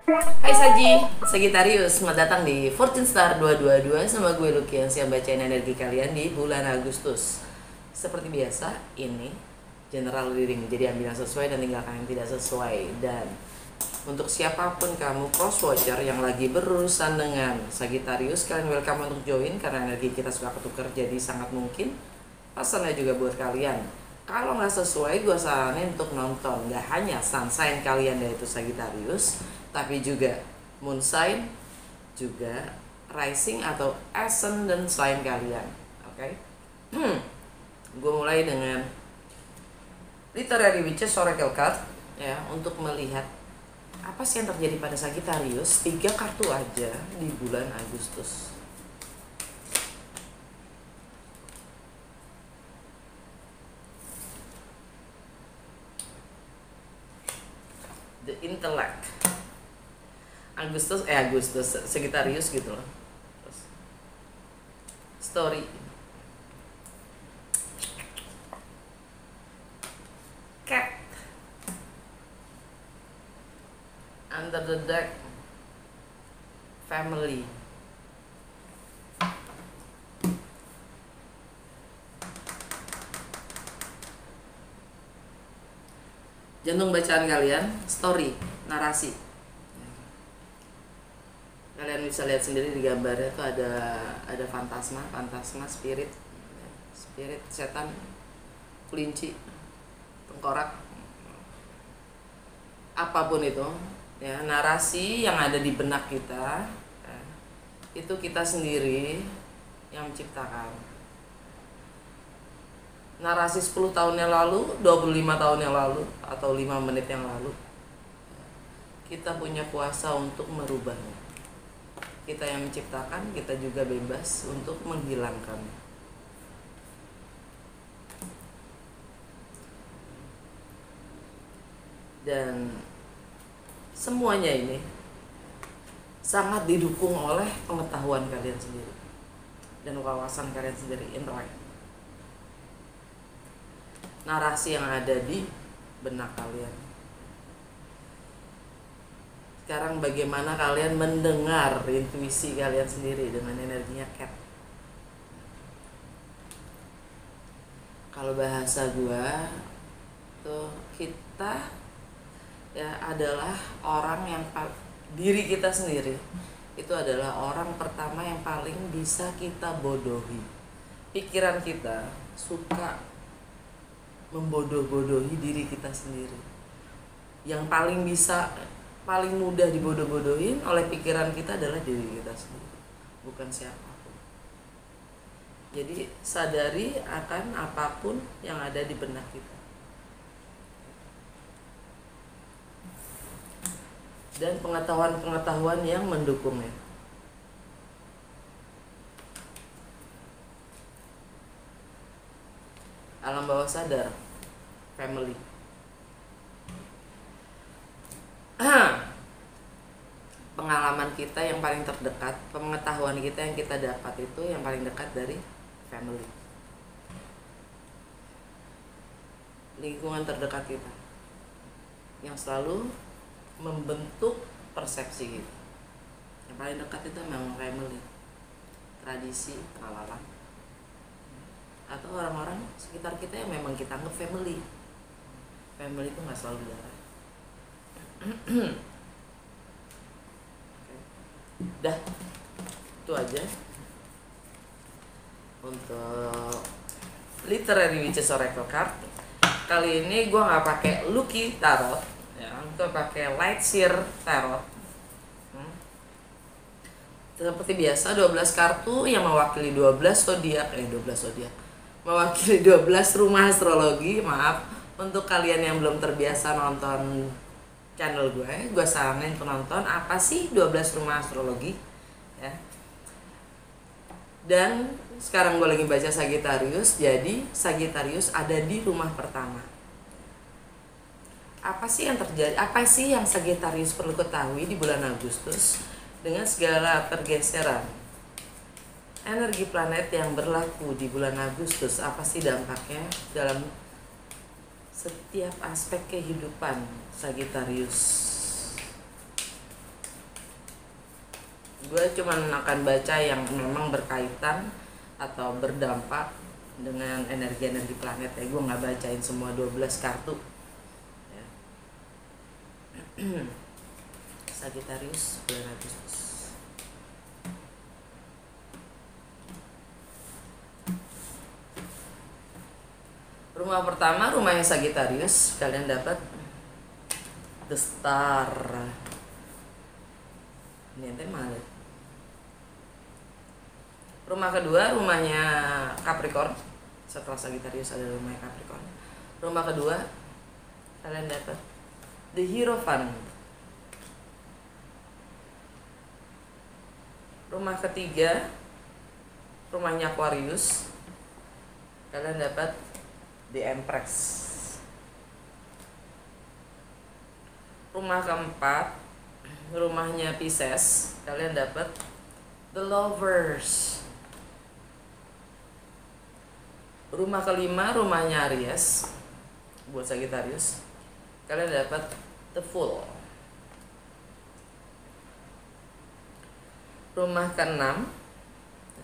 Hai Sagittarius, selamat datang di Fortune Star 222 sama gue Lucky yang siap bacain energi kalian di bulan Agustus. Seperti biasa, ini general reading, jadi ambil yang sesuai dan tinggalkan yang tidak sesuai. Dan untuk siapapun kamu cross watcher yang lagi berurusan dengan Sagittarius, kalian welcome untuk join karena energi kita suka ketukar, jadi sangat mungkin pesannya juga buat kalian. Kalau nggak sesuai, gue saranin untuk nonton nggak hanya sun sign kalian yaitu Sagittarius, tapi juga moon sign, juga rising atau ascendant sign kalian. Oke? Gue mulai dengan literary witches oracle card ya, untuk melihat apa sih yang terjadi pada Sagittarius. 3 kartu aja di bulan Agustus. The intellect. Agustus Sagittarius gitu loh. Terus story. Cat. Under the deck. Family. Jantung bacaan kalian, story, narasi. Kalian bisa lihat sendiri di gambarnya tuh ada fantasma, spirit, setan, kelinci, tengkorak, apapun itu, ya, narasi yang ada di benak kita, ya, itu kita sendiri yang menciptakan. Narasi 10 tahun yang lalu, 25 tahun yang lalu, atau 5 menit yang lalu, kita punya kuasa untuk merubahnya. Kita yang menciptakan, kita juga bebas untuk menghilangkannya. Dan semuanya ini sangat didukung oleh pengetahuan kalian sendiri dan wawasan kalian sendiri, intelek. Narasi yang ada di benak kalian. Sekarang bagaimana kalian mendengar intuisi kalian sendiri dengan energinya cat. Kalau bahasa gua tuh, kita ya adalah orang yang diri kita sendiri itu adalah orang pertama yang paling bisa kita bodohi. Pikiran kita suka membodoh-bodohi diri kita sendiri. Yang paling mudah dibodoh-bodohin oleh pikiran kita adalah diri kita sendiri, bukan siapapun. Jadi sadari akan apapun yang ada di benak kita. Dan pengetahuan-pengetahuan yang mendukungnya. Alam bawah sadar, family. Pengalaman kita yang paling terdekat, pengetahuan kita yang kita dapat itu yang paling dekat dari family. Lingkungan terdekat kita yang selalu membentuk persepsi kita. Yang paling dekat itu memang family, tradisi, pengalaman, atau orang-orang sekitar kita yang memang kita anggap family. Family itu nggak selalu darah. Dah, itu aja untuk literary witches oracle card. Kali ini gue nggak pakai Lucky tarot, ya, gue pakai Lightseer tarot. Seperti biasa 12 kartu yang mewakili 12 zodiak, mewakili 12 rumah astrologi. Maaf untuk kalian yang belum terbiasa nonton channel gue saranin penonton apa sih 12 rumah astrologi, ya. Dan sekarang gue lagi baca Sagittarius, jadi Sagittarius ada di rumah pertama. Apa sih yang terjadi? Apa sih yang Sagittarius perlu ketahui di bulan Agustus dengan segala pergeseran energi planet yang berlaku di bulan Agustus? Apa sih dampaknya dalam setiap aspek kehidupan Sagittarius? Gue cuman akan baca yang memang berkaitan atau berdampak dengan energi-energi planet ya. Gue nggak bacain semua 12 kartu ya. Sagittarius bulan Agustus. Rumah pertama, rumahnya Sagittarius, kalian dapat The Star. Ini ente malah. Rumah kedua, rumahnya Capricorn. Setelah Sagittarius ada rumahnya Capricorn. Rumah kedua, kalian dapat The Hierophant. Rumah ketiga, rumahnya Aquarius, kalian dapat The Empress. Rumah keempat, rumahnya Pisces, kalian dapat The Lovers. Rumah kelima, rumahnya Aries, buat Sagittarius, kalian dapat The Fool. Rumah keenam,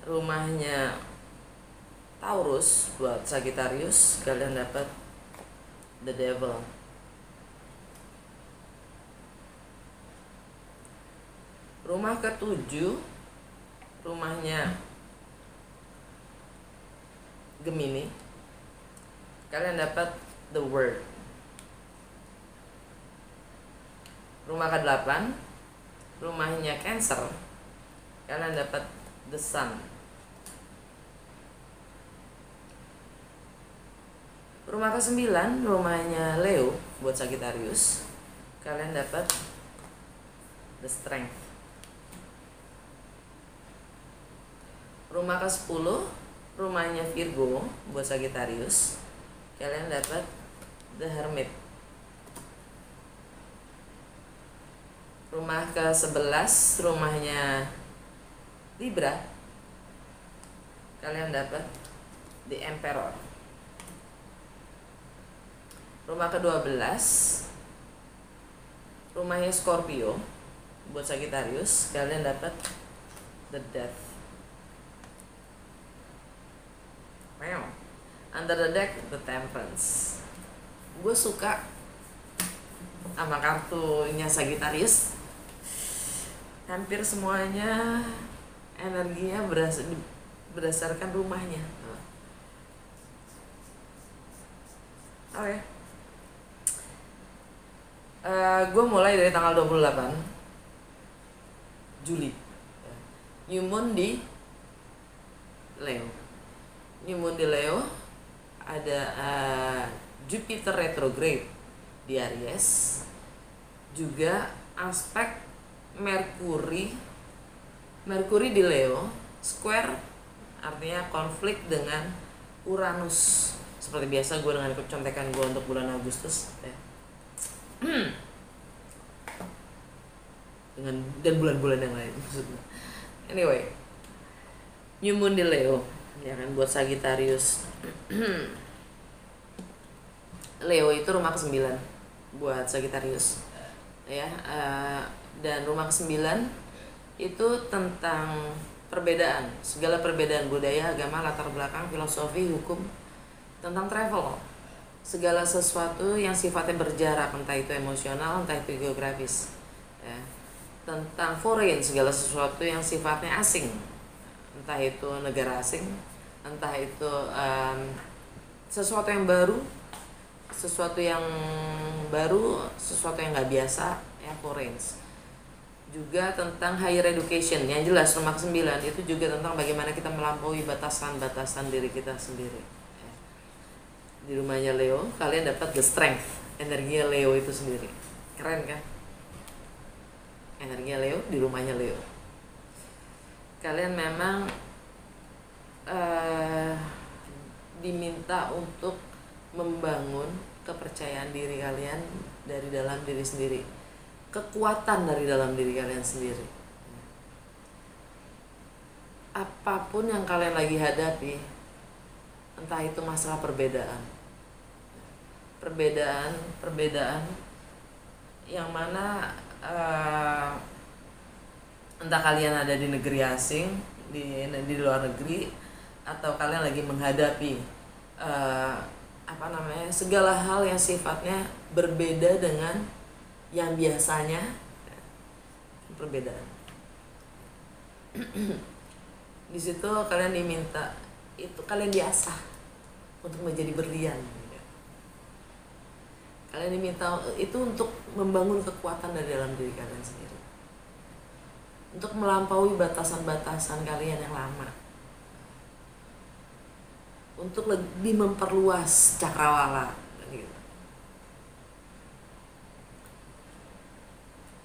rumahnya Taurus, buat Sagittarius, kalian dapat The Devil. Rumah ketujuh, rumahnya Gemini, kalian dapat The Word. Rumah ke-8, rumahnya Cancer, kalian dapat The Sun. Rumah ke-9, rumahnya Leo, buat Sagittarius, kalian dapat The Strength. Rumah ke-10, rumahnya Virgo, buat Sagittarius, kalian dapat The Hermit. Rumah ke-11, rumahnya Libra, kalian dapat The Emperor. Rumah ke-12, rumahnya Scorpio, buat Sagittarius, kalian dapat The Death. Wow. Under the deck, The Temperance. Gue suka sama kartunya Sagittarius. Hampir semuanya energinya berdasarkan rumahnya. Oke. Gue mulai dari tanggal 28 Juli. New Moon di Leo. New Moon di Leo ada Jupiter retrograde di Aries, juga aspek Merkuri di Leo square, artinya konflik dengan Uranus. Seperti biasa gue dengan contekan gue untuk bulan Agustus ya. Dan bulan-bulan yang lain maksudnya. Anyway, New Moon di Leo ya kan, buat Sagittarius. Leo itu rumah ke-9 buat Sagittarius ya, dan rumah ke-9 itu tentang perbedaan, segala perbedaan budaya, agama, latar belakang, filosofi, hukum, tentang travel, segala sesuatu yang sifatnya berjarak, entah itu emosional, entah itu geografis ya. Tentang foreign, segala sesuatu yang sifatnya asing, entah itu negara asing, entah itu sesuatu yang baru, sesuatu yang nggak biasa ya, foreign. Juga tentang higher education, yang jelas rumah ke-9 itu juga tentang bagaimana kita melampaui batasan-batasan diri kita sendiri. Di rumahnya Leo, kalian dapat The Strength, energinya Leo itu sendiri. Keren kan? Energinya Leo di rumahnya Leo. Kalian memang diminta untuk membangun kepercayaan diri kalian dari dalam diri sendiri, kekuatan dari dalam diri kalian sendiri. Apapun yang kalian lagi hadapi, entah itu masalah perbedaan yang mana entah kalian ada di negeri asing, di luar negeri, atau kalian lagi menghadapi segala hal yang sifatnya berbeda dengan yang biasanya. Perbedaan di situ kalian diminta, itu kalian diasah untuk menjadi berlian. Kalian diminta itu untuk membangun kekuatan dari dalam diri kalian sendiri, untuk melampaui batasan-batasan kalian yang lama, untuk lebih memperluas cakrawala gitu.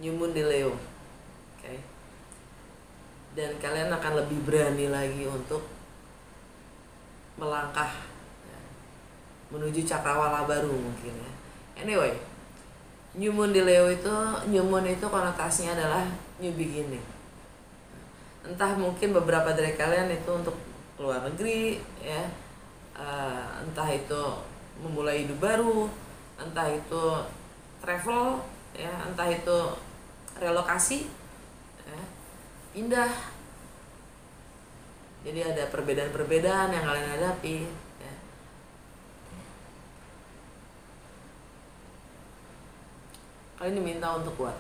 New Moon di Leo, oke. Dan kalian akan lebih berani lagi untuk melangkah menuju cakrawala baru mungkin ya. Anyway, New Moon di Leo itu, New Moon itu konotasinya adalah new beginning. Entah mungkin beberapa dari kalian itu untuk keluar negeri ya, entah itu memulai hidup baru, entah itu travel ya, entah itu relokasi ya, pindah. Jadi ada perbedaan-perbedaan yang kalian hadapi ya. Kalian diminta untuk kuat,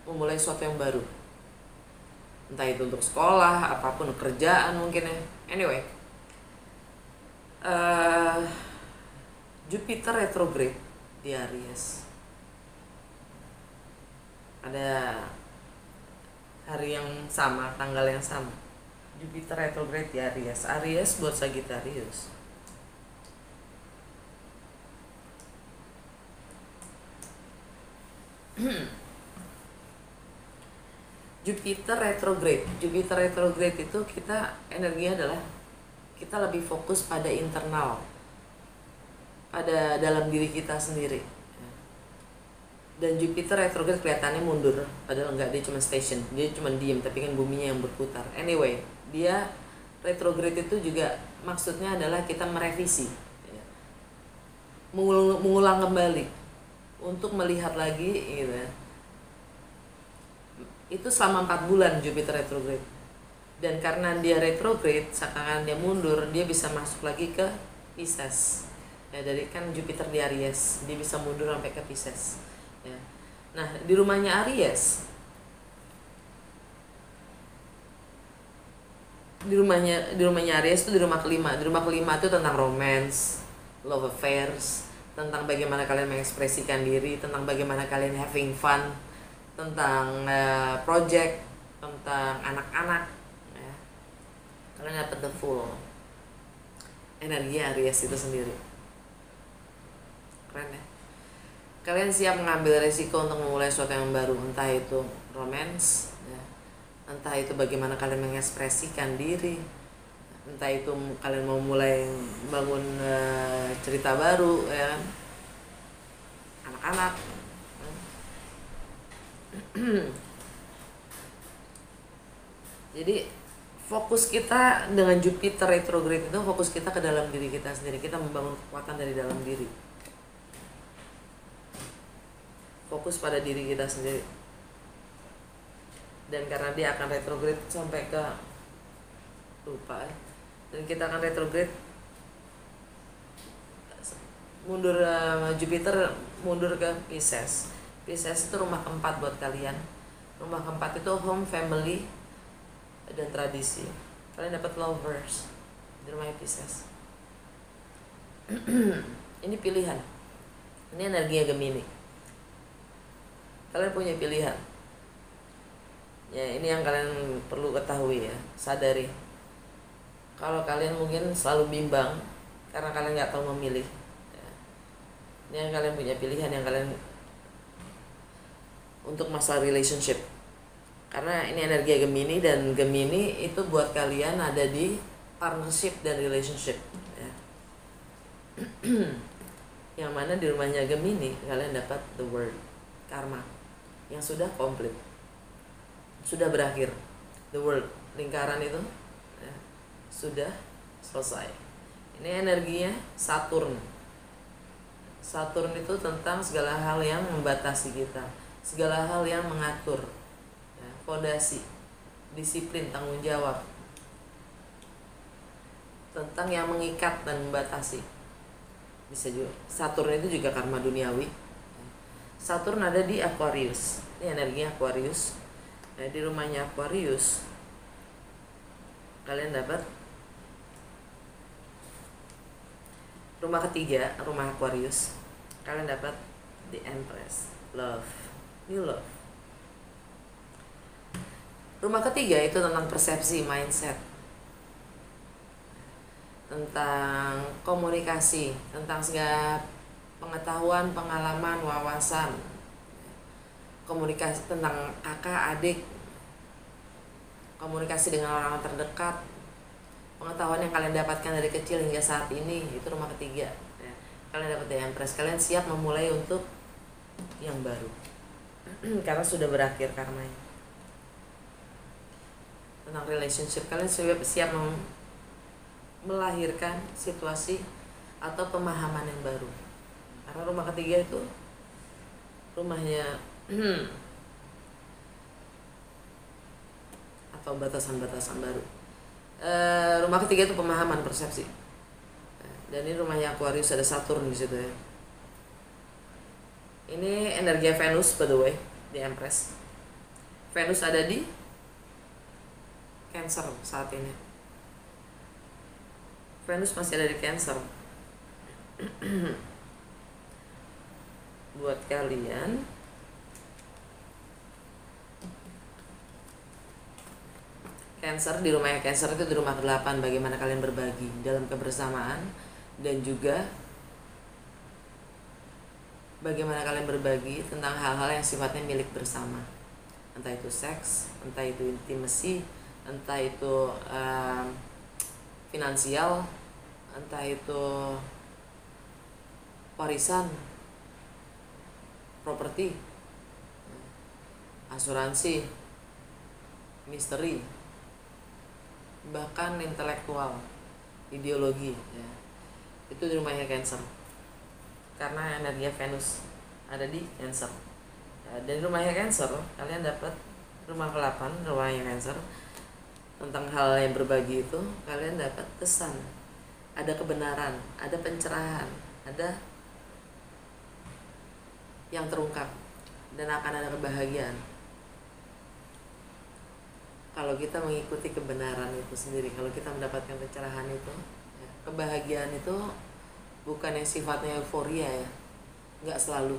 memulai sesuatu yang baru, entah itu untuk sekolah, apapun, kerjaan mungkin ya. Anyway, Jupiter retrograde di Aries pada hari yang sama, tanggal yang sama. Jupiter retrograde di Aries. Aries buat Sagittarius. Jupiter retrograde. Jupiter retrograde itu kita energinya adalah kita lebih fokus pada internal, pada dalam diri kita sendiri. Dan Jupiter retrograde kelihatannya mundur, padahal enggak, dia cuma station, dia cuma diem, tapi kan buminya yang berputar. Anyway, dia retrograde itu juga maksudnya adalah kita merevisi, mengulang kembali, untuk melihat lagi gitu. Itu selama 4 bulan Jupiter retrograde. Dan karena dia retrograde, seakan dia mundur, dia bisa masuk lagi ke Pisces. Ya, dari kan Jupiter di Aries, dia bisa mundur sampai ke Pisces. Ya. Nah, di rumahnya Aries, di rumahnya Aries itu di rumah kelima. Di rumah kelima itu tentang romance, love affairs, tentang bagaimana kalian mengekspresikan diri, tentang bagaimana kalian having fun, tentang project, tentang anak-anak ya. Kalian dapat the full energi Aries itu sendiri. Keren ya. Kalian siap mengambil resiko untuk memulai sesuatu yang baru, entah itu romance ya, entah itu bagaimana kalian mengekspresikan diri, entah itu kalian mau mulai bangun cerita baru ya, anak-anak. Jadi fokus kita dengan Jupiter retrograde itu, fokus kita ke dalam diri kita sendiri. Kita membangun kekuatan dari dalam diri, fokus pada diri kita sendiri. Dan karena dia akan retrograde sampai ke lupa ya. Dan kita akan retrograde mundur, Jupiter mundur ke Pisces. Pisces itu rumah keempat buat kalian. Rumah keempat itu home, family, dan tradisi. Kalian dapat lovers di rumah Pisces. Ini pilihan. Ini energinya Gemini. Kalian punya pilihan. Ya, ini yang kalian perlu ketahui ya, sadari. Kalau kalian mungkin selalu bimbang karena kalian nggak tahu memilih. Ya. Ini yang kalian punya pilihan, yang kalian untuk masalah relationship. Karena ini energi Gemini, dan Gemini itu buat kalian ada di partnership dan relationship ya. Yang mana di rumahnya Gemini kalian dapat the word karma yang sudah komplit, sudah berakhir. The world, lingkaran itu ya, sudah selesai. Ini energinya Saturn. Saturn itu tentang segala hal yang membatasi kita. segala hal yang mengatur, ya, fondasi, disiplin, tanggung jawab, tentang yang mengikat dan membatasi. Bisa juga Saturn itu juga karma duniawi. Saturn ada di Aquarius, ini energinya Aquarius. Nah, di rumahnya Aquarius kalian dapat rumah ketiga, rumah Aquarius, kalian dapat the Empress, love, new love. Rumah ketiga itu tentang persepsi, mindset, tentang komunikasi, tentang segala pengetahuan, pengalaman, wawasan, komunikasi tentang kakak, adik, komunikasi dengan orang terdekat, pengetahuan yang kalian dapatkan dari kecil hingga saat ini, itu rumah ketiga. Ya, kalian dapat The Empress, kalian siap memulai untuk yang baru karena sudah berakhir karmanya. Tentang relationship, kalian siap melahirkan situasi atau pemahaman yang baru, karena rumah ketiga itu rumahnya atau batasan-batasan baru. Rumah ketiga itu pemahaman, persepsi, dan ini rumahnya Aquarius, ada Saturn di situ ya. Ini energi Venus, by the way, di Empress. Venus ada di Cancer saat ini. Venus masih ada di Cancer. Buat kalian Cancer, di rumahnya Cancer itu di rumah ke-8, bagaimana kalian berbagi dalam kebersamaan, dan juga bagaimana kalian berbagi tentang hal-hal yang sifatnya milik bersama, entah itu seks, entah itu intimacy, entah itu finansial, entah itu warisan, properti, asuransi, misteri, bahkan intelektual, ideologi ya. Itu di rumahnya Cancer karena energi Venus ada di Cancer. Dan rumahnya Cancer kalian dapat rumah ke-8, rumahnya Cancer, tentang hal yang berbagi itu kalian dapat kesan, ada kebenaran, ada pencerahan, ada yang terungkap, dan akan ada kebahagiaan kalau kita mengikuti kebenaran itu sendiri. Kalau kita mendapatkan pencerahan itu ya, kebahagiaan itu bukan yang sifatnya euforia ya, nggak selalu.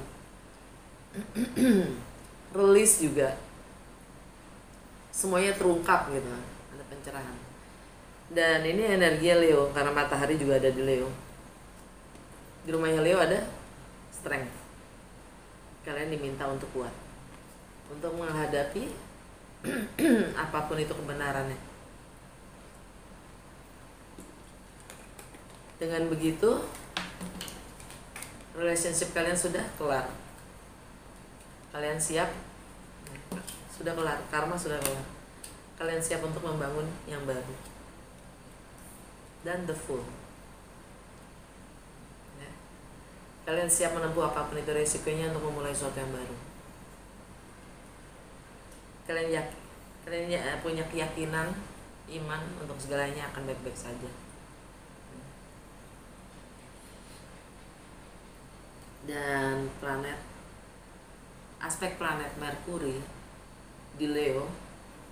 Release juga, semuanya terungkap gitu, ada pencerahan. Dan ini energi Leo karena matahari juga ada di Leo. Di rumahnya Leo ada strength, kalian diminta untuk kuat, untuk menghadapi apapun itu kebenarannya. Dengan begitu relationship kalian sudah kelar, kalian siap, sudah kelar, karma sudah kelar, kalian siap untuk membangun yang baru. Dan the Fool ya. Kalian siap menempuh apapun itu resikonya untuk memulai sesuatu yang baru. Kalian punya keyakinan, iman untuk segalanya akan baik-baik saja. Dan aspek planet Merkuri di Leo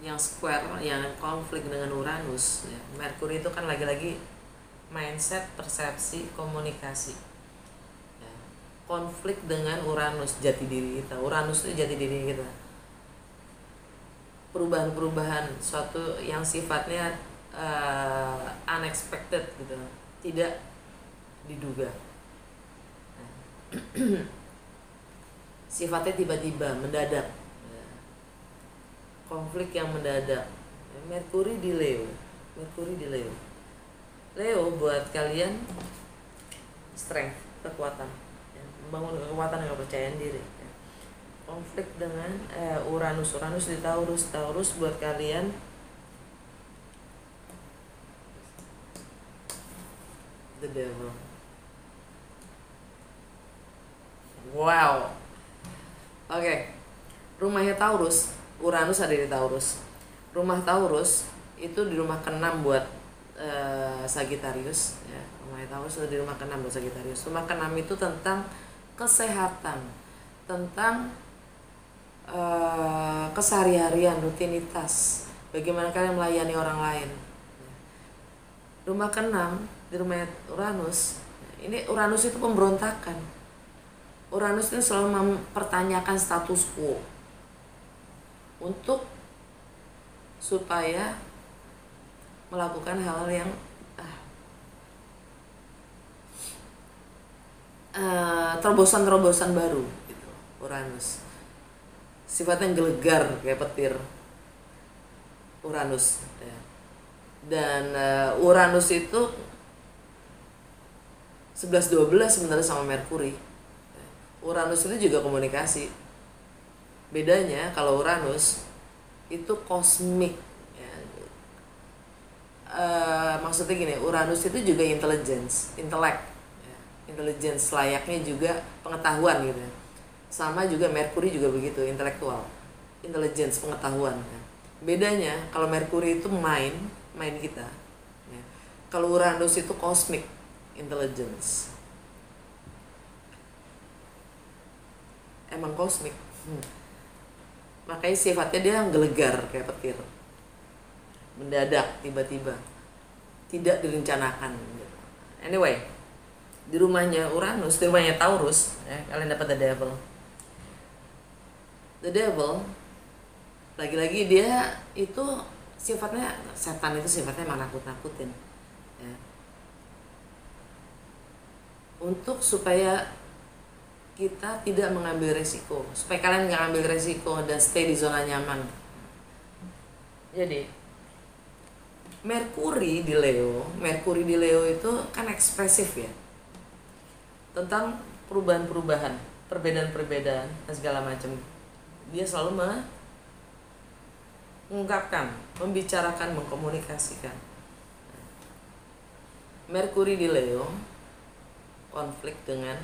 yang square, yang konflik dengan Uranus ya. Merkuri itu kan lagi-lagi mindset, persepsi, komunikasi ya. Konflik dengan Uranus, jati diri kita. Uranus itu jati diri kita, perubahan-perubahan, suatu yang sifatnya unexpected gitu, tidak diduga. Sifatnya tiba-tiba, mendadak, konflik yang mendadak. Merkuri di Leo, Leo buat kalian strength, kekuatan, membangun kekuatan dan kepercayaan diri. Konflik dengan Uranus di Taurus buat kalian the devil. Wow. Oke. Rumahnya Taurus, Uranus ada di Taurus. Rumah Taurus itu di rumah keenam buat Sagittarius ya. Rumahnya Taurus ada di rumah keenam buat Sagittarius. Rumah keenam itu tentang kesehatan, tentang kesehari-harian, rutinitas, bagaimana kalian melayani orang lain. Rumah keenam di rumah Uranus, ini Uranus itu pemberontakan. Uranus itu selalu mempertanyakan status quo untuk supaya melakukan hal yang terobosan-terobosan baru gitu. Uranus sifatnya gelegar kayak petir Uranus ya. Dan Uranus itu 11-12 sebenarnya sama Merkuri. Uranus itu juga komunikasi. Bedanya kalau Uranus itu kosmik ya. Maksudnya gini, Uranus itu juga intelligence, intelek ya. Intelligence layaknya juga pengetahuan gitu ya. Sama juga Merkuri juga begitu, intelektual, intelligence, pengetahuan ya. Bedanya kalau Merkuri itu main kita ya. Kalau Uranus itu kosmik, intelligence. Emang kosmik. Makanya sifatnya dia gelegar kayak petir, mendadak, tiba-tiba, tidak direncanakan gitu. Anyway, di rumahnya Uranus, di rumahnya Taurus ya, kalian dapat The Devil. The Devil lagi-lagi dia itu sifatnya, setan itu sifatnya emang nakut-nakutin ya. Untuk supaya kita tidak mengambil resiko, supaya kalian nggak ambil resiko dan stay di zona nyaman. Jadi Merkuri di Leo itu kan ekspresif ya, tentang perubahan-perubahan, perbedaan-perbedaan dan segala macam. Dia selalu mengungkapkan, membicarakan, mengkomunikasikan. Merkuri di Leo konflik dengan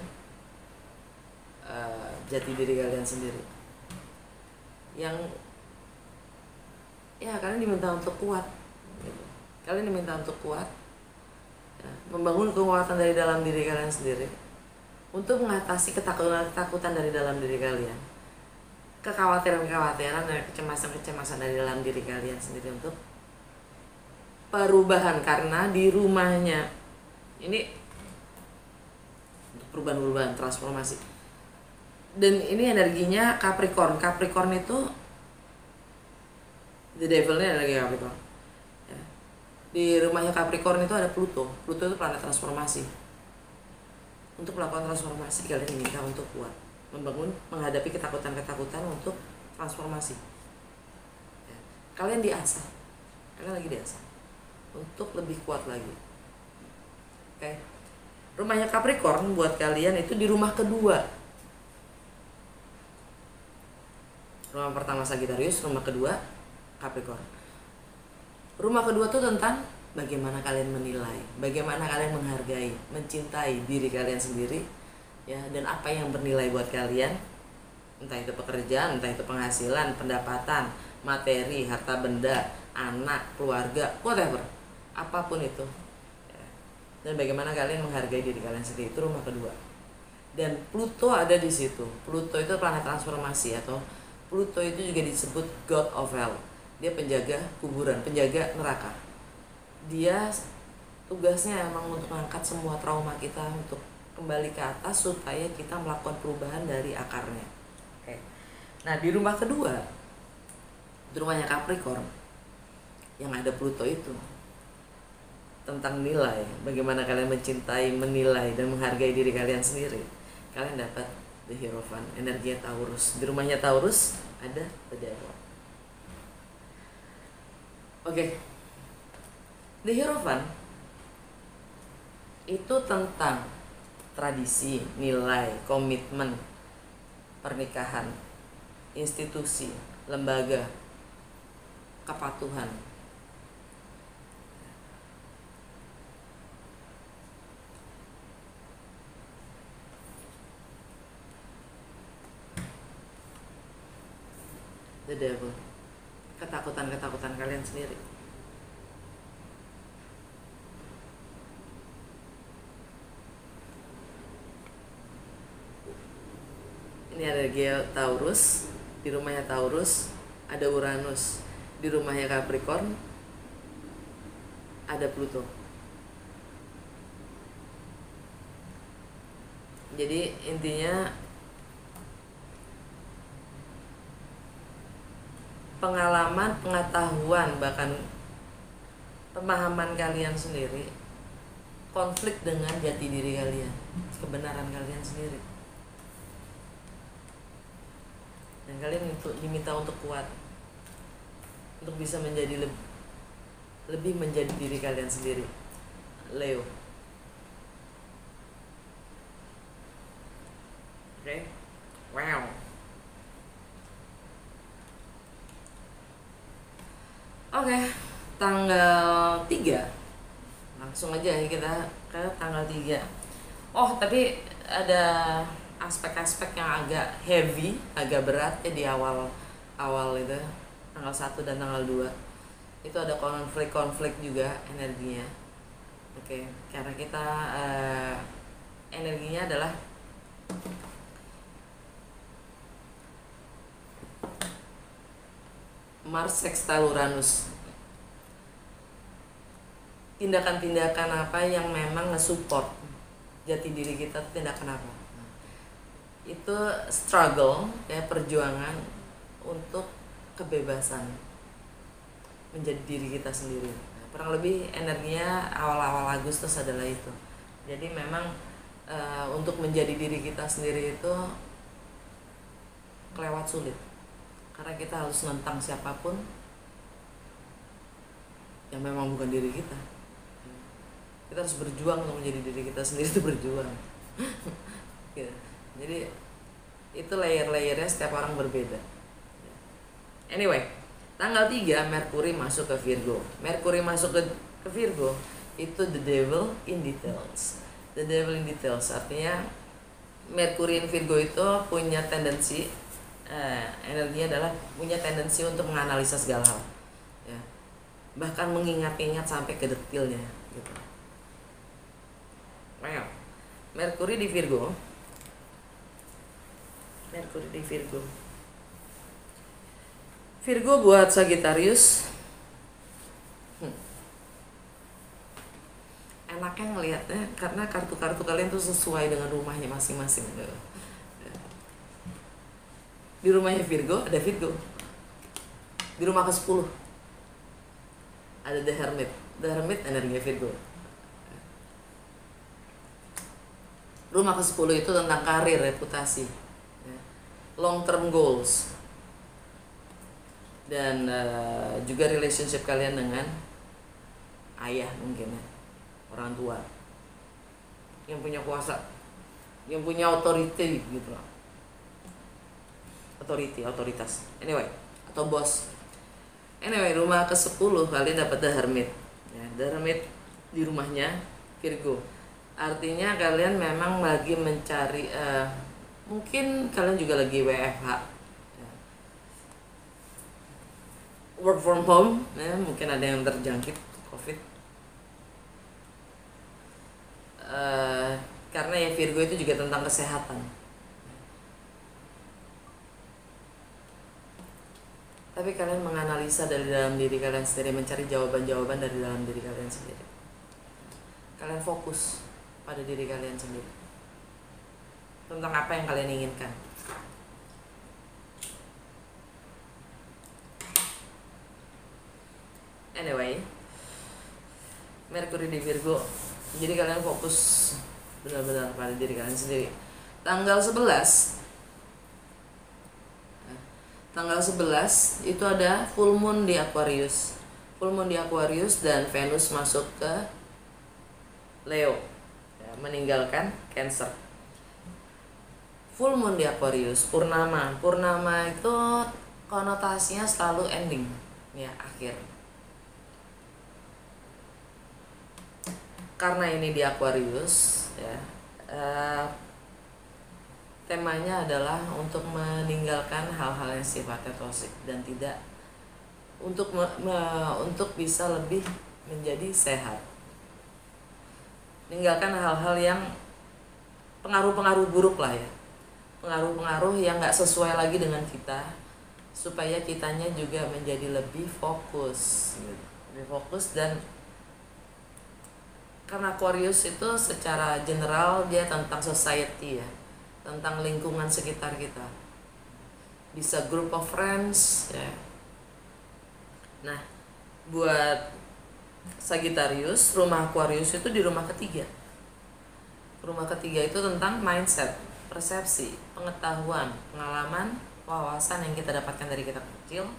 jati diri kalian sendiri, yang ya kalian diminta untuk kuat gitu. Kalian diminta untuk kuat ya, membangun kekuatan dari dalam diri kalian sendiri untuk mengatasi ketakutan dari dalam diri kalian, kekhawatiran dan kecemasan dari dalam diri kalian sendiri untuk perubahan. Karena di rumahnya ini untuk perubahan transformasi. Dan ini energinya Capricorn. Capricorn itu The Devil-nya energi Capricorn ya. Di rumahnya Capricorn itu ada Pluto. Pluto itu planet transformasi. Untuk melakukan transformasi kalian diminta untuk kuat, menghadapi ketakutan untuk transformasi ya. Kalian diasah, kalian lagi diasah untuk lebih kuat lagi. Oke. Rumahnya Capricorn buat kalian itu di rumah kedua. Rumah pertama Sagittarius, rumah kedua Capricorn. Rumah kedua tuh tentang bagaimana kalian menilai, bagaimana kalian menghargai, mencintai diri kalian sendiri ya, dan apa yang bernilai buat kalian, entah itu pekerjaan, entah itu penghasilan, pendapatan, materi, harta benda, anak, keluarga, whatever, apapun itu ya. Dan bagaimana kalian menghargai diri kalian sendiri, itu rumah kedua. Dan Pluto ada di situ. Pluto itu planet transformasi, atau Pluto itu juga disebut God of Hell. Dia penjaga kuburan, penjaga neraka. Dia tugasnya emang untuk mengangkat semua trauma kita untuk kembali ke atas supaya kita melakukan perubahan dari akarnya. Oke. Nah, di rumah kedua, di rumahnya Capricorn yang ada Pluto itu tentang nilai, bagaimana kalian mencintai, menilai dan menghargai diri kalian sendiri. Kalian dapat The Hierophant, energi Taurus. Di rumahnya Taurus ada The Devil. Oke. The Hierophant itu tentang tradisi, nilai, komitmen, pernikahan, institusi, lembaga, kepatuhan. the devil, ketakutan kalian sendiri. Ini ada Taurus, di rumahnya Taurus ada Uranus, di rumahnya Capricorn ada Pluto. Jadi intinya pengalaman, pengetahuan, bahkan pemahaman kalian sendiri konflik dengan jati diri kalian, kebenaran kalian sendiri. Dan kalian diminta untuk kuat, untuk bisa menjadi lebih menjadi diri kalian sendiri. Leo. Oke. Wow. Oke, tanggal 3. Langsung aja ya kita ke tanggal 3. Oh, tapi ada aspek-aspek yang agak heavy, agak berat ya di awal itu, tanggal 1 dan tanggal 2. Itu ada konflik juga energinya. Oke, karena kita energinya adalah Mars sextile Uranus. Tindakan-tindakan apa yang memang nge-support jati diri kita, tindakan apa? Itu struggle ya, perjuangan untuk kebebasan menjadi diri kita sendiri. Kurang lebih energinya awal-awal Agustus adalah itu. Jadi memang untuk menjadi diri kita sendiri itu kelewat sulit, karena kita harus nentang siapapun yang memang bukan diri kita. Kita harus berjuang untuk menjadi diri kita sendiri, itu berjuang. Gitu. Jadi itu layer-layernya, setiap orang berbeda. Anyway, tanggal 3 Merkuri masuk ke Virgo. Merkuri masuk ke Virgo itu the devil in details. The devil in details artinya Merkuri in Virgo itu punya tendensi, energinya adalah punya tendensi untuk menganalisa segala hal, ya. Bahkan mengingat-ingat sampai ke detailnya gitu. Wow. Merkuri di Virgo. Virgo buat Sagittarius. Enaknya ngelihatnya karena kartu-kartu kalian tuh sesuai dengan rumahnya masing-masing. Di rumahnya Virgo ada Virgo. Di rumah ke-10 ada The Hermit. The Hermit energinya Virgo. Rumah ke-10 itu tentang karir, reputasi, long term goals, dan juga relationship kalian dengan ayah mungkin ya, orang tua yang punya kuasa, yang punya authority gitu loh. Otoritas. Anyway, atau bos. Anyway, rumah ke-10 kalian dapat The Hermit. Ya, The Hermit di rumahnya Virgo. Artinya kalian memang lagi mencari, mungkin kalian juga lagi WFH, ya. Work from home, ya, mungkin ada yang terjangkit COVID. Karena ya Virgo itu juga tentang kesehatan. Tapi kalian menganalisa dari dalam diri kalian sendiri, mencari jawaban-jawaban dari dalam diri kalian sendiri. Kalian fokus pada diri kalian sendiri tentang apa yang kalian inginkan. Anyway, Merkuri di Virgo, jadi kalian fokus benar-benar pada diri kalian sendiri. Tanggal 11 itu ada full moon di Aquarius. Full moon di Aquarius dan Venus masuk ke Leo, ya, meninggalkan Cancer. Full moon di Aquarius, purnama. Purnama itu konotasinya selalu ending, ya, akhir. Karena ini di Aquarius, ya, temanya adalah untuk meninggalkan hal-hal yang sifatnya toksik dan tidak untuk bisa lebih menjadi sehat. Meninggalkan hal-hal yang pengaruh-pengaruh buruk lah ya, pengaruh-pengaruh yang nggak sesuai lagi dengan kita, supaya kitanya juga menjadi lebih fokus gitu. Lebih fokus. Dan karena Aquarius itu secara general dia tentang society ya, tentang lingkungan sekitar kita, bisa group of friends ya. Nah, buat Sagittarius, rumah Aquarius itu di rumah ketiga. Rumah ketiga itu tentang mindset, persepsi, pengetahuan, pengalaman, wawasan yang kita dapatkan dari kita kecil,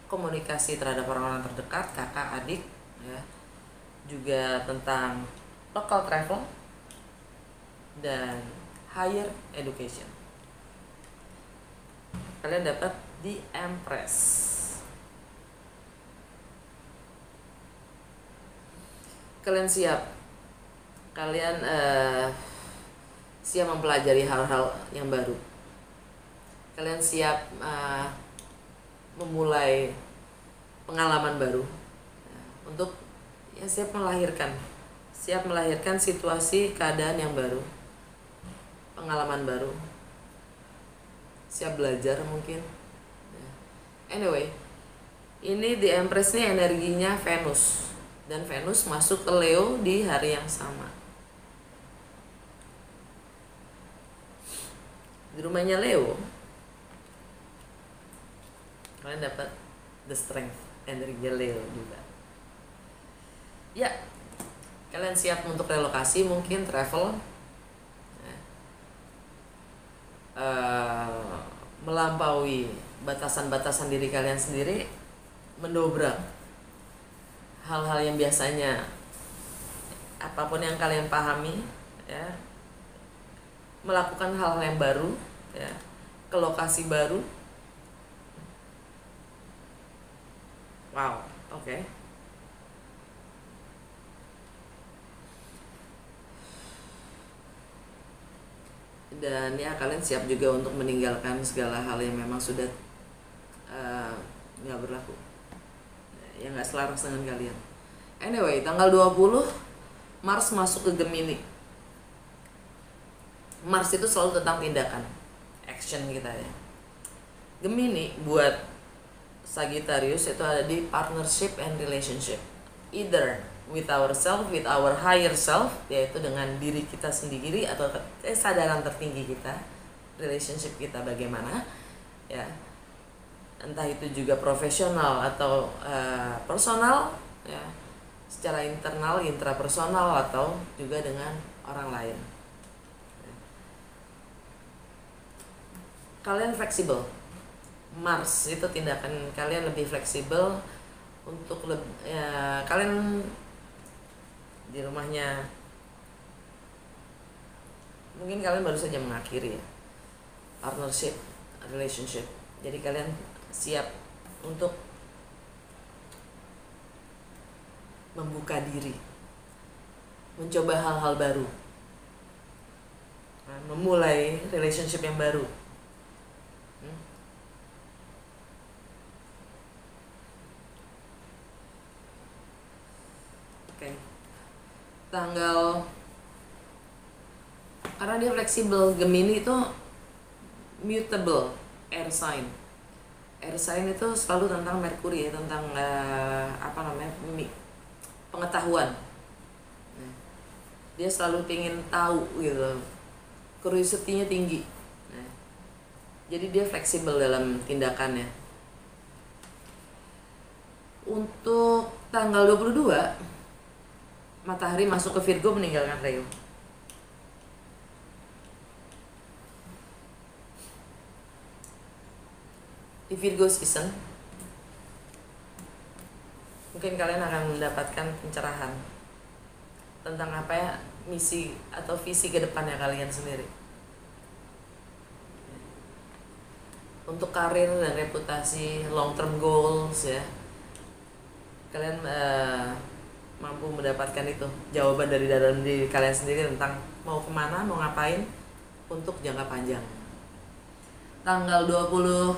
komunikasi terhadap orang-orang terdekat, kakak, adik ya. Juga tentang local travel dan higher education. Kalian dapat di Empress. Kalian siap siap mempelajari hal-hal yang baru. Kalian siap memulai pengalaman baru untuk siap melahirkan situasi keadaan yang baru, pengalaman baru, siap belajar mungkin. Anyway, ini di Empress ini energinya Venus, dan Venus masuk ke Leo di hari yang sama. Di rumahnya Leo, kalian dapat the strength, energinya Leo juga. Ya, kalian siap untuk relokasi, mungkin travel, melampaui batasan-batasan diri kalian sendiri, mendobrak hal-hal yang biasanya apapun yang kalian pahami ya, melakukan hal-hal yang baru ya, ke lokasi baru. Wow, oke. Dan ya kalian siap juga untuk meninggalkan segala hal yang memang sudah nggak berlaku, yang nggak selaras dengan kalian. Anyway, tanggal 20 Mars masuk ke Gemini. Mars itu selalu tentang tindakan, action kita ya. Gemini buat Sagittarius itu ada di partnership and relationship, either with ourselves, with our higher self, yaitu dengan diri kita sendiri atau kesadaran tertinggi kita, relationship kita bagaimana ya, entah itu juga profesional atau personal ya, secara internal, intrapersonal, atau juga dengan orang lain. Kalian fleksibel. Mars itu tindakan kalian lebih fleksibel untuk kalian di rumahnya, mungkin kalian baru saja mengakhiri ya, partnership, relationship. Jadi kalian siap untuk membuka diri, mencoba hal-hal baru, memulai relationship yang baru. Tanggal, karena dia fleksibel, Gemini itu mutable, air sign. Air sign itu selalu tentang Merkuri ya, tentang pengetahuan. Dia selalu ingin tahu gitu, curiosity-nya tinggi. Jadi dia fleksibel dalam tindakannya. Untuk tanggal 22 Matahari masuk ke Virgo, meninggalkan Leo. Di Virgo season, mungkin kalian akan mendapatkan pencerahan tentang apa ya, misi atau visi ke depannya kalian sendiri. Untuk karir dan reputasi, long term goals ya, kalian mampu mendapatkan itu, jawaban dari dalam diri kalian sendiri tentang mau kemana, mau ngapain untuk jangka panjang. Tanggal 24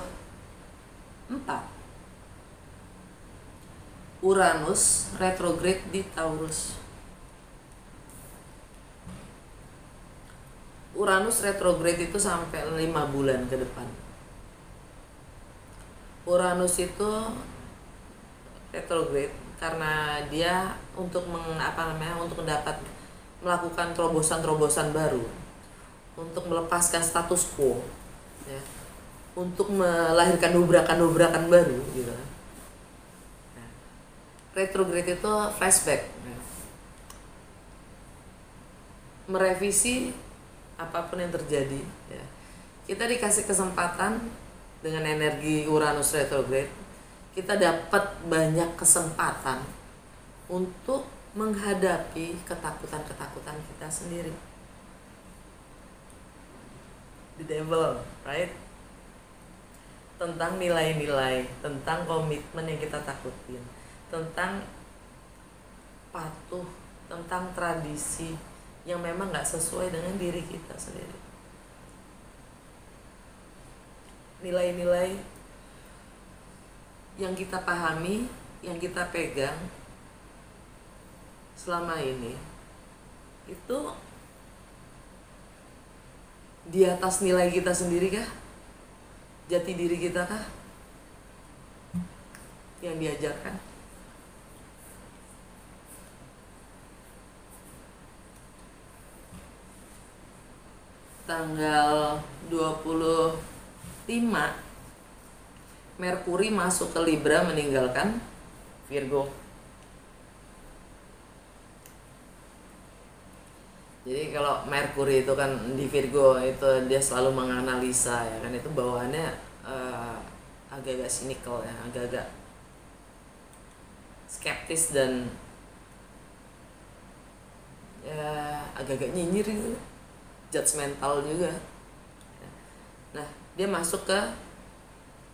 Uranus retrograde di Taurus. Uranus retrograde itu sampai 5 bulan ke depan. Uranus itu retrograde karena dia untuk untuk melakukan terobosan-terobosan baru, untuk melepaskan status quo, ya, untuk melahirkan dobrakan-dobrakan baru gitu. Nah, retrograde itu flashback, ya, merevisi apapun yang terjadi, ya. Kita dikasih kesempatan dengan energi Uranus retrograde, kita dapat banyak kesempatan untuk menghadapi ketakutan-ketakutan kita sendiri. The devil, right? Tentang nilai-nilai, tentang komitmen yang kita takutin, tentang patuh, tentang tradisi yang memang gak sesuai dengan diri kita sendiri. Nilai-nilai yang kita pahami, yang kita pegang selama ini, itu di atas nilai kita sendiri kah? Jati diri kita kah? Yang diajarkan? Tanggal 25 Merkuri masuk ke Libra meninggalkan Virgo. Jadi kalau Merkuri itu kan di Virgo itu dia selalu menganalisa, ya kan, itu bawaannya agak-agak cynical, ya, agak-agak skeptis dan ya agak-agak nyinyir gitu, judgmental juga. Nah, dia masuk ke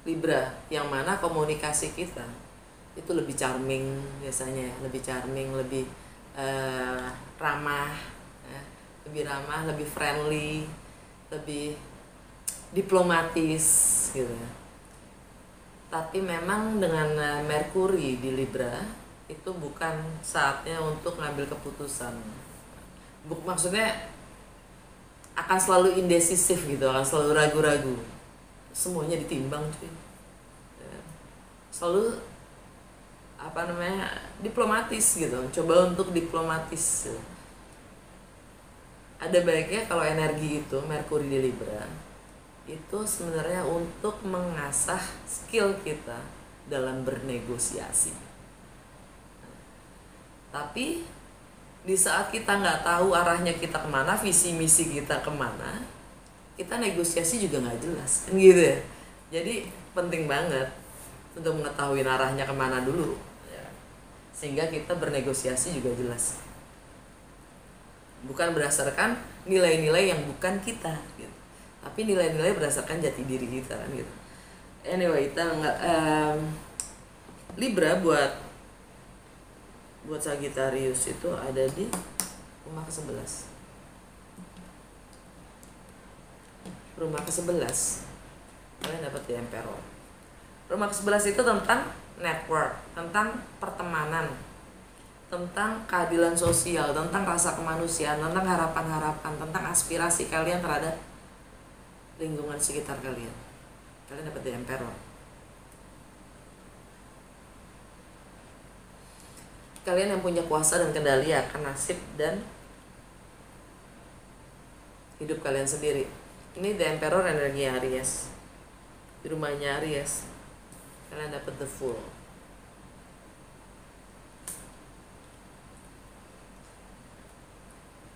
Libra yang mana komunikasi kita itu lebih charming biasanya, lebih charming, lebih ramah, ya, lebih ramah, lebih friendly, lebih diplomatis gitu. Tapi memang dengan Merkuri di Libra itu bukan saatnya untuk ngambil keputusan. Maksudnya akan selalu indecisif gitu, akan selalu ragu-ragu, semuanya ditimbang cuy, selalu diplomatis gitu, coba untuk diplomatis. Ada baiknya kalau energi itu Merkuri di Libra itu sebenarnya untuk mengasah skill kita dalam bernegosiasi. Tapi di saat kita nggak tahu arahnya kita kemana, visi misi kita kemana, kita negosiasi juga nggak jelas, kan gitu ya. Jadi penting banget untuk mengetahui arahnya kemana dulu, ya, sehingga kita bernegosiasi juga jelas, bukan berdasarkan nilai-nilai yang bukan kita, gitu, tapi nilai-nilai berdasarkan jati diri kita, kan gitu. Anyway, kita nggak Libra buat Sagittarius itu ada di rumah ke-11. Rumah ke-11 kalian dapat di Emperor. Rumah ke-11 itu tentang network, tentang pertemanan, tentang keadilan sosial, tentang rasa kemanusiaan, tentang harapan-harapan, tentang aspirasi kalian terhadap lingkungan sekitar kalian. Kalian dapat di Emperor. Kalian yang punya kuasa dan kendali akan nasib dan hidup kalian sendiri. Ini The Emperor energi Aries. Di rumahnya Aries, kalian dapat The Fool.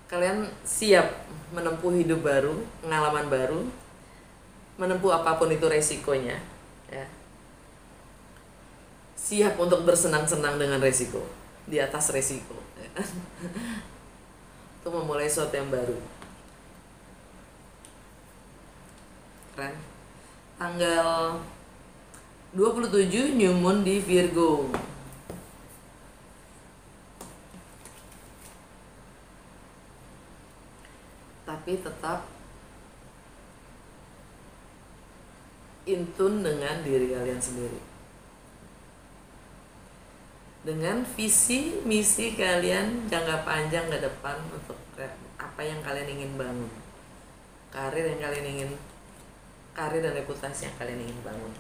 Kalian siap menempuh hidup baru, pengalaman baru, menempuh apapun itu resikonya, ya. Siap untuk bersenang-senang dengan resiko, di atas resiko, ya. Untuk memulai sesuatu yang baru. Keren. Tanggal 27 New Moon di Virgo. Tapi tetap in tune dengan diri kalian sendiri, dengan visi misi kalian jangka panjang ke depan untuk apa yang kalian ingin bangun, karir dan reputasi yang kalian ingin bangun.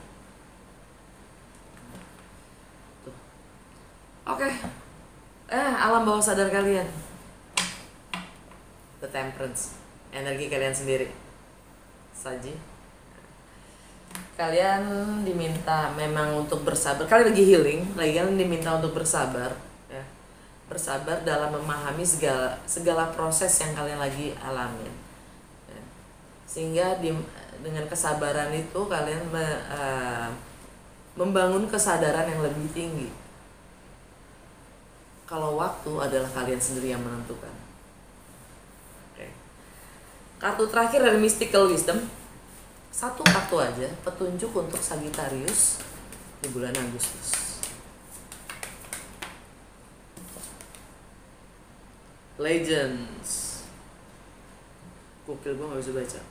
Tuh. Oke. Alam bawah sadar kalian, the temperance, energi kalian sendiri. Saji, kalian diminta memang untuk bersabar. Kalian lagi healing, kalian diminta untuk bersabar, ya. Bersabar dalam memahami segala proses yang kalian lagi alamin, ya. Sehingga dengan kesabaran itu kalian membangun kesadaran yang lebih tinggi. Kalau waktu adalah kalian sendiri yang menentukan. Oke. Kartu terakhir dari Mystical Wisdom. Satu kartu aja, petunjuk untuk Sagittarius di bulan Agustus. Legends. Gokil, gue gak bisa baca.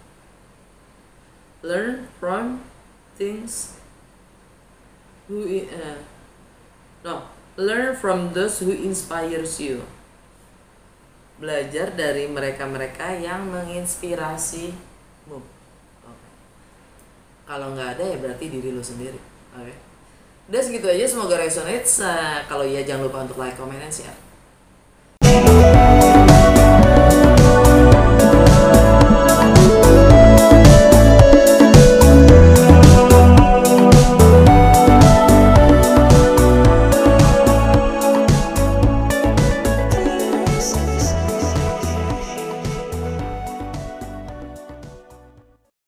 Learn from things learn from those who inspires you. Belajar dari mereka-mereka yang menginspirasimu. Okay. Kalau nggak ada ya berarti diri lu sendiri. Oke. Udah segitu aja, semoga resonate. Kalau iya jangan lupa untuk like, comment, dan share.